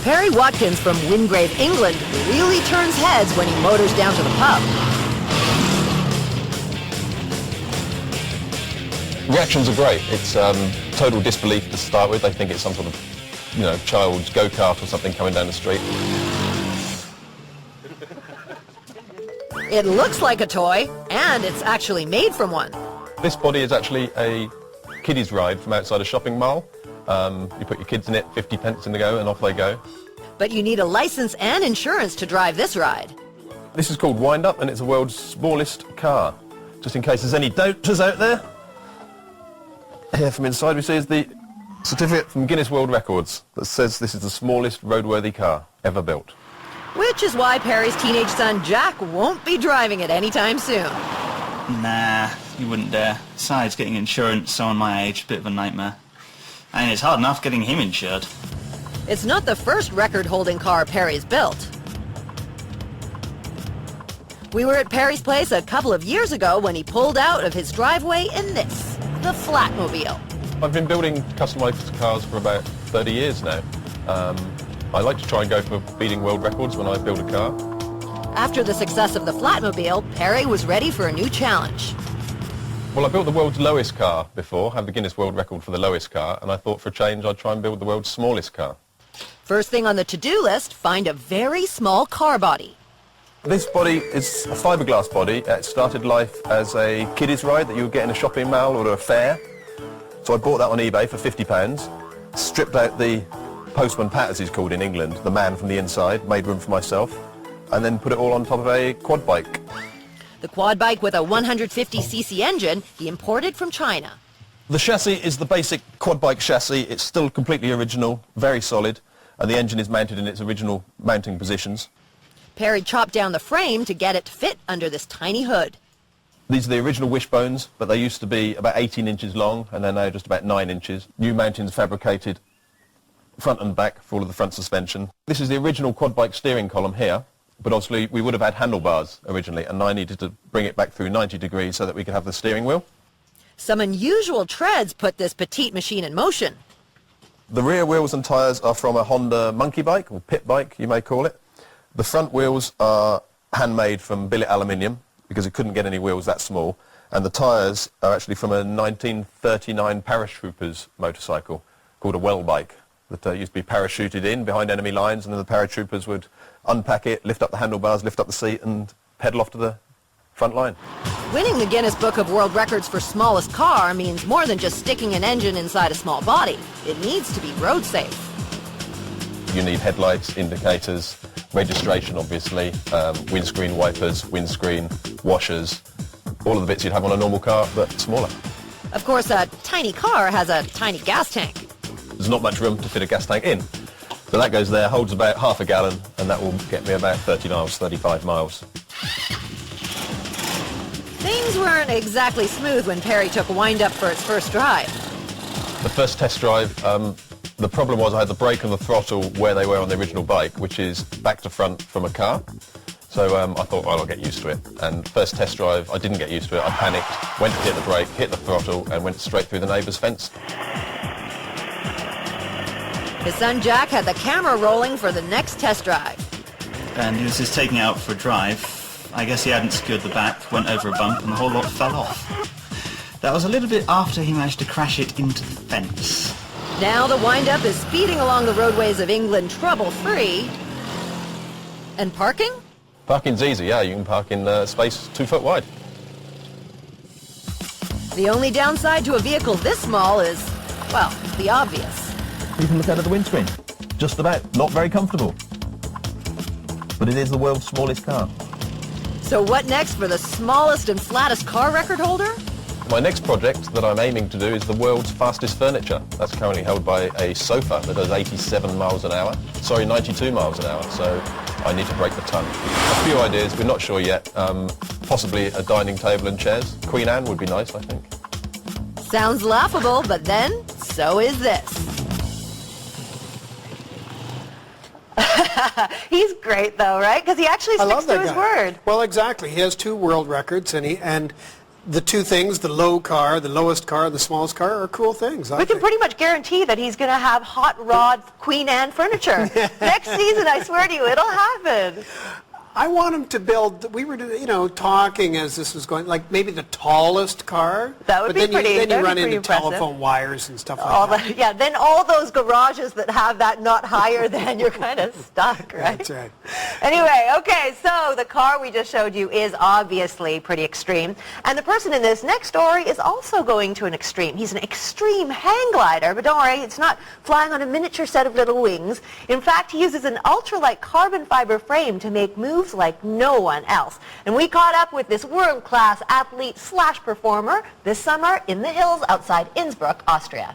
Perry Watkins from Wingrave, England, really turns heads when he motors down to the pub. Reactions are great. It's total disbelief to start with. They think it's some sort of, child's go-kart or something coming down the street. It looks like a toy, and it's actually made from one. This body is actually a kiddies ride from outside a shopping mall. You put your kids in it, 50 pence in the go, and off they go. But you need a license and insurance to drive this ride. This is called Wind Up, and it's the world's smallest car. Just in case there's any doubters out there. Here from inside we see is the certificate from Guinness World Records that says this is the smallest roadworthy car ever built. Which is why Perry's teenage son Jack won't be driving it anytime soon. Nah, you wouldn't dare. Besides, getting insurance, someone my age, a bit of a nightmare. And it's hard enough getting him insured. It's not the first record-holding car Perry's built. We were at Perry's place a couple of years ago when he pulled out of his driveway in this, the Flatmobile. I've been building customised cars for about 30 years now. I like to try and go for beating world records when I build a car. After the success of the Flatmobile, Perry was ready for a new challenge. Well, I built the world's lowest car before, had the Guinness World Record for the lowest car, and I thought for a change I'd try and build the world's smallest car. First thing on the to-do list, find a very small car body. This body is a fiberglass body. It started life as a kiddies ride that you would get in a shopping mall or a fair. So I bought that on eBay for £50, stripped out the postman Pat, as he's called in England, the man from the inside, made room for myself, and then put it all on top of a quad bike. The quad bike with a 150cc engine he imported from China. The chassis is the basic quad bike chassis. It's still completely original, very solid, and the engine is mounted in its original mounting positions. Perry chopped down the frame to get it to fit under this tiny hood. These are the original wishbones, but they used to be about 18 inches long, and they're now just about 9 inches. New mountings fabricated front and back for all of the front suspension. This is the original quad bike steering column here, but obviously we would have had handlebars originally, and I needed to bring it back through 90 degrees so that we could have the steering wheel. Some unusual treads put this petite machine in motion. The rear wheels and tyres are from a Honda monkey bike, or pit bike you may call it. The front wheels are handmade from billet aluminium because it couldn't get any wheels that small, and the tyres are actually from a 1939 paratroopers motorcycle called a well bike that used to be parachuted in behind enemy lines, and then the paratroopers would unpack it, lift up the handlebars, lift up the seat and pedal off to the front line. Winning the Guinness Book of World Records for smallest car means more than just sticking an engine inside a small body. It needs to be road safe. You need headlights, indicators, registration obviously, windscreen wipers, windscreen washers, all of the bits you'd have on a normal car, but smaller. Of course, a tiny car has a tiny gas tank. There's not much room to fit a gas tank in. So that goes there, holds about half a gallon, and that will get me about 30 miles, 35 miles. Things weren't exactly smooth when Perry took Wind Up for its first drive. The first test drive, the problem was I had the brake and the throttle where they were on the original bike, which is back to front from a car. So I thought, well, I'll get used to it. And first test drive, I didn't get used to it. I panicked, went to hit the brake, hit the throttle, and went straight through the neighbour's fence. His son Jack had the camera rolling for the next test drive. And he was just taking it out for a drive. I guess he hadn't secured the back, went over a bump, and the whole lot fell off. That was a little bit after he managed to crash it into the fence. Now the Wind Up is speeding along the roadways of England trouble-free. And parking? Parking's easy, yeah. You can park in space 2 foot wide. The only downside to a vehicle this small is, well, the obvious. You can look out of the windscreen. Just about. Not very comfortable. But it is the world's smallest car. So what next for the smallest and flattest car record holder? My next project that I'm aiming to do is the world's fastest furniture. That's currently held by a sofa that does 87 miles an hour. Sorry, 92 miles an hour, so I need to break the ton. A few ideas, we're not sure yet. Possibly a dining table and chairs. Queen Anne would be nice, I think. Sounds laughable, but then, so is this. He's great though, right? Because he actually sticks to his word. Well, exactly. He has 2 world records, and the two things, the low car, the lowest car, and the smallest car, are cool things. We can pretty much guarantee that he's going to have hot rod Queen Anne furniture. Next season, I swear to you, it'll happen. I want him to build, we were, talking as this was going, like maybe the tallest car. That would be pretty Then you run into impressive. telephone wires and stuff like that. Yeah, then all those garages that have that not higher than, you're kind of stuck, right? That's right. Anyway, okay, so the car we just showed you is obviously pretty extreme. And the person in this next story is also going to an extreme. He's an extreme hang glider, but don't worry, it's not flying on a miniature set of little wings. In fact, he uses an ultralight carbon fiber frame to make moves like no one else. And we caught up with this world-class athlete / performer this summer in the hills outside Innsbruck, Austria.